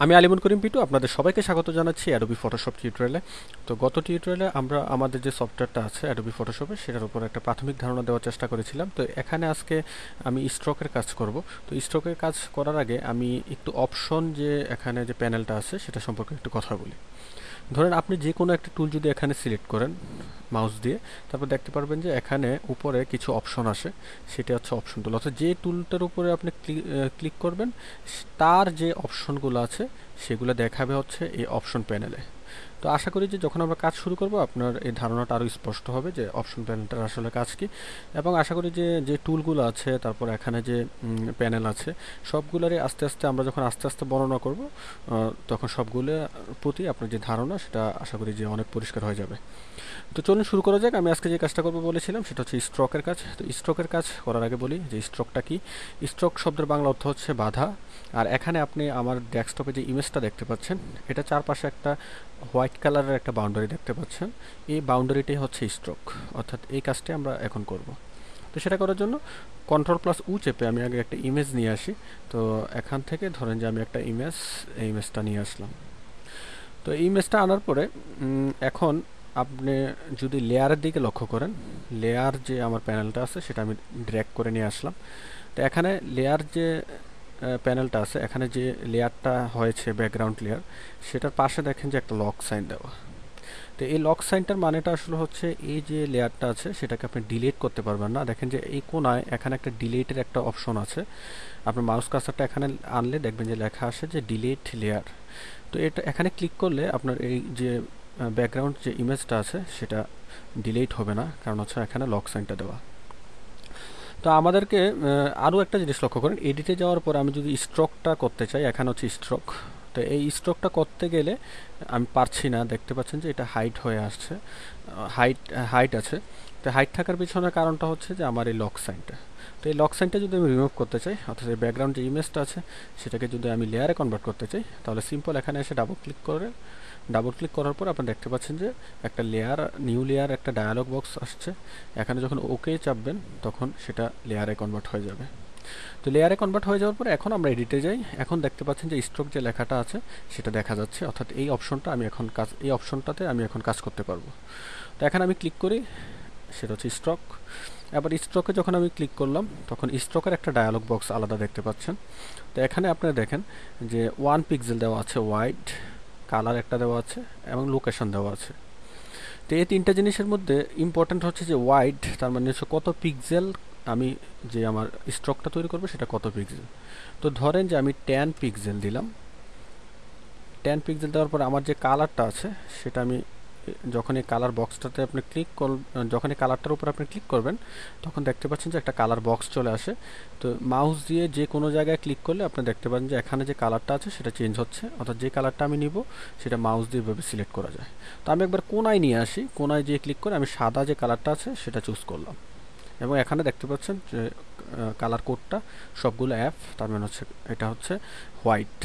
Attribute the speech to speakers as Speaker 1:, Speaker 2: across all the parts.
Speaker 1: আমি আলিমুল করিম পিটু আপনাদের সবাইকে স্বাগত জানাচ্ছি অ্যাডোবি ফটোশপ টিউটোরিয়ালে। তো গত টিউটোরিয়ালে আমরা আমাদের যে সফটওয়্যারটা আছে অ্যাডোবি ফটোশপে সেটার উপর একটা প্রাথমিক ধারণা দেওয়ার চেষ্টা করেছিলাম। তো এখানে আজকে আমি স্ট্রোকের কাজ করব। তো স্ট্রোকের কাজ করার আগে আমি একটু অপশন যে এখানে যে প্যানেলটা আছে সেটা সম্পর্কে একটু কথা বলি। ধরেন আপনি যে কোনো একটা টুল যদি এখানে সিলেক্ট করেন মাউস দিয়ে, তারপর দেখতে পারবেন যে এখানে উপরে কিছু অপশন আসে, সেটা হচ্ছে অপশন টুল। অর্থাৎ যে টুলটার উপরে আপনি ক্লিক করবেন তার যে অপশনগুলো আছে সেগুলো দেখাবে হচ্ছে এই অপশন প্যানেলে। তো আশা করি যে যখন আমরা কাজ শুরু করব আপনার এই ধারণাটা আরও স্পষ্ট হবে যে অপশন প্যানেলটার আসলে কাজ কি। এবং আশা করি যে যে টুলগুলো আছে তারপর এখানে যে প্যানেল আছে সবগুলোরই আস্তে আস্তে আমরা যখন আস্তে আস্তে বর্ণনা করব তখন সবগুলোর প্রতি আপনার যে ধারণা সেটা আশা করি যে অনেক পরিষ্কার হয়ে যাবে। তো চলুন শুরু করা যাক। আমি আজকে যে কাজটা করবো বলেছিলাম সেটা হচ্ছে স্ট্রোকের কাজ। তো স্ট্রোকের কাজ করার আগে বলি যে স্ট্রোকটা কি। স্ট্রোক শব্দের বাংলা অর্থ হচ্ছে বাধা। আর এখানে আপনি আমার ডেস্কটপে যে ইমেজটা দেখতে পাচ্ছেন এটা চারপাশে একটা হোয়াইট কালারের একটা বাউন্ডারি দেখতে পাচ্ছেন। এই বাউন্ডারিটাই হচ্ছে স্ট্রোক, অর্থাৎ এই কাজটি আমরা এখন করব। তো সেটা করার জন্য কন্ট্রোল+U চেপে আমি আগে একটা ইমেজ নিয়ে আসি। তো এখান থেকে ধরেন যে আমি একটা এই ইমেজটা নিয়ে আসলাম। তো এই ইমেজটা আনার পরে এখন আপনি যদি লেয়ারের দিকে লক্ষ্য করেন, লেয়ার যে আমার প্যানেলটা আছে সেটা আমি ড্র্যাগ করে নিয়ে আসলাম। তো এখানে লেয়ার যে প্যানেলটা আছে, এখানে যে লেয়ারটা হয়েছে ব্যাকগ্রাউন্ড লেয়ার, সেটার পাশে দেখেন যে একটা লক সাইন দেওয়া। তো এই লক সাইনটার মানেটা আসলে হচ্ছে এই যে লেয়ারটা আছে সেটাকে আপনি ডিলিট করতে পারবেন না। দেখেন যে এই কোনায় এখানে একটা ডিলিটের একটা অপশন আছে। আপনার মাউস কার্সারটা এখানে আনলে দেখবেন যে লেখা আসে যে ডিলিট লেয়ার। তো এটা এখানে ক্লিক করলে আপনার এই যে ব্যাকগ্রাউন্ড যে ইমেজটা আছে সেটা ডিলিট হবে না, কারণ হচ্ছে এখানে লক সাইনটা দেওয়া। তো আমাদেরকে আরও একটা জিনিস লক্ষ্য করেন, এডিটে যাওয়ার পর আমি যদি স্ট্রোকটা করতে চাই, এখানে হচ্ছে স্ট্রোক। তো এই স্ট্রোকটা করতে গেলে আমি পারছি না, দেখতে পাচ্ছেন যে এটা হাইট হয়ে আসছে, হাইট আছে। তো হাইট থাকার পিছনে কারণটা হচ্ছে যে আমার এই লক সাইনটা। তো এই লক সাইনটা যদি আমি রিমুভ করতে চাই, অর্থাৎ এই ব্যাকগ্রাউন্ড যে ইমেজটা আছে সেটাকে যদি আমি লেয়ারে কনভার্ট করতে চাই, তাহলে সিম্পল এখানে এসে ডাবল ক্লিক করার পর আপনি দেখতে পাচ্ছেন যে একটা নিউ লেয়ার একটা ডায়ালগ বক্স আসছে। এখানে যখন ওকে চাপবেন তখন সেটা লেয়ারে কনভার্ট হয়ে যাবে। তো লেয়ারে কনভার্ট হয়ে যাওয়ার পরে এখন আমরা এডিটে যাই। এখন দেখতে পাচ্ছেন যে স্ট্রোক যে লেখাটা আছে সেটা দেখা যাচ্ছে, অর্থাৎ এই অপশনটাতে আমি এখন কাজ করতে পারবো। তো এখানে আমি ক্লিক করি, সেটা হচ্ছে স্ট্রোক। এবার স্ট্রোকে যখন আমি ক্লিক করলাম তখন স্ট্রোকের একটা ডায়ালগ বক্স আলাদা দেখতে পাচ্ছেন। তো এখানে আপনারা দেখেন যে 1 পিক্সেল দেওয়া আছে, ওয়াইড কালার একটা দেওয়া আছে এবং লোকেশন দেওয়া আছে। তো এই তিনটা জিনিসের মধ্যে ইম্পর্ট্যান্ট হচ্ছে যে ওয়াইড, তার মানে হচ্ছে কত পিক্সেল আমি যে আমার স্ট্রোকটা তৈরি করবো সেটা কত পিক্সেল। তো ধরেন যে আমি 10 পিক্সেল দিলাম। 10 পিক্সেল দেওয়ার পর আমার যে কালারটা আছে সেটা আমি যখন এই কালার বক্সটাতে আপনি যখন এই কালারটার উপর আপনি ক্লিক করবেন তখন দেখতে পাচ্ছেন যে একটা কালার বক্স চলে আসে। তো মাউস দিয়ে যে কোনো জায়গায় ক্লিক করলে আপনি দেখতে পাচ্ছেন যে এখানে যে কালারটা আছে সেটা চেঞ্জ হচ্ছে, অর্থাৎ যে কালারটা আমি নিব সেটা মাউস দিয়ে এভাবে সিলেক্ট করা যায়। তো আমি একবার কোনায় নিয়ে আসি, কোনায় যেয়ে ক্লিক করে আমি সাদা যে কালারটা আছে সেটা চুজ করলাম এবং এখানে দেখতে পাচ্ছেন যে কালার কোডটা সবগুলো তার মানে হচ্ছে এটা হচ্ছে হোয়াইট।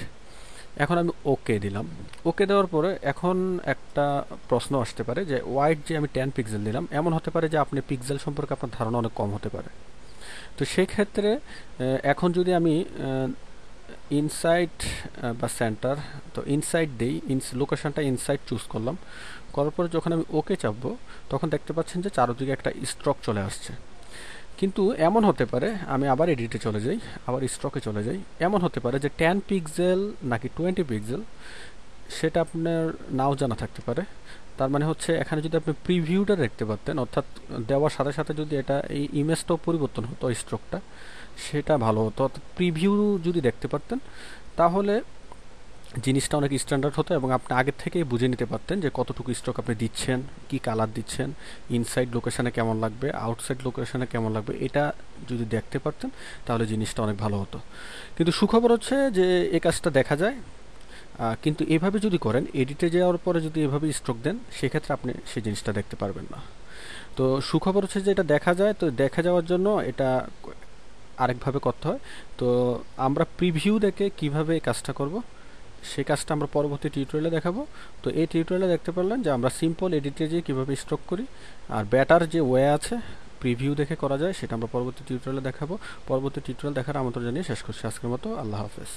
Speaker 1: এখন আমি ওকে দিলাম। ওকে দেওয়ার পরে এখন একটা প্রশ্ন আসতে পারে যে হোয়াইট যে আমি 10 পিক্সেল দিলাম, এমন হতে পারে যে আপনি পিক্সেল সম্পর্কে আপনার ধারণা অনেক কম হতে পারে। তো সেই ক্ষেত্রে এখন যদি আমি ইনসাইড বা সেন্টার, তো ইনসাইড দেই, লোকেশনটা ইনসাইড চুজ করলাম, করার পরে যখন আমি ওকে চাপবো তখন দেখতে পাচ্ছেন যে চারদিকে একটা স্ট্রোক চলে আসছে। কিন্তু এমন হতে পারে, আমি আবার এডিটে চলে যাই, আবার স্ট্রোকে চলে যাই, এমন হতে পারে যে 10 পিক্সেল নাকি 20 পিক্সেল সেটা আপনার নাও জানা থাকতে পারে। তার মানে হচ্ছে এখানে যদি আপনি প্রিভিউটা দেখতে পারতেন, অর্থাৎ দেওয়ার সাথে সাথে যদি এটা এই ইমেজটাও পরিবর্তন হতো স্ট্রোকটা, সেটা ভালো হতো। অর্থাৎ প্রিভিউ যদি দেখতে পারতেন তাহলে জিনিসটা অনেক স্ট্যান্ডার্ড হতো এবং আপনি আগের থেকেই বুঝে নিতে পারতেন যে কতটুকু স্ট্রোক আপনি দিচ্ছেন, কি কালার দিচ্ছেন, ইনসাইড লোকেশনে কেমন লাগবে, আউটসাইড লোকেশনে কেমন লাগবে। এটা যদি দেখতে পারতেন তাহলে জিনিসটা অনেক ভালো হতো। কিন্তু সুখবর হচ্ছে যে এই কাজটা দেখা যায়, কিন্তু এভাবে যদি করেন, এডিটে যাওয়ার পরে যদি এভাবে স্ট্রোক দেন সেক্ষেত্রে আপনি সেই জিনিসটা দেখতে পারবেন না। তো সুখবর হচ্ছে যে এটা দেখা যায়। তো দেখা যাওয়ার জন্য এটা আরেকভাবে করতে হয়। তো আমরা প্রিভিউ দেখে কিভাবে এই কাজটা করব সেই কাজটা আমরা পরবর্তী টিউটোরিয়ালে দেখাবো। তো এই টিউটোরিয়ালে দেখতে পারলেন যে আমরা সিম্পল এডিটে যেয়ে কীভাবে স্ট্রোক করি, আর বেটার যে ওয়ে আছে প্রিভিউ দেখে করা যায় সেটা আমরা পরবর্তী টিউটোরিয়ালে দেখাবো। পরবর্তী টিউটোরিয়াল দেখার আমন্ত্রণ জানিয়ে শেষ করছি আজকের মতো। আল্লাহ হাফেজ।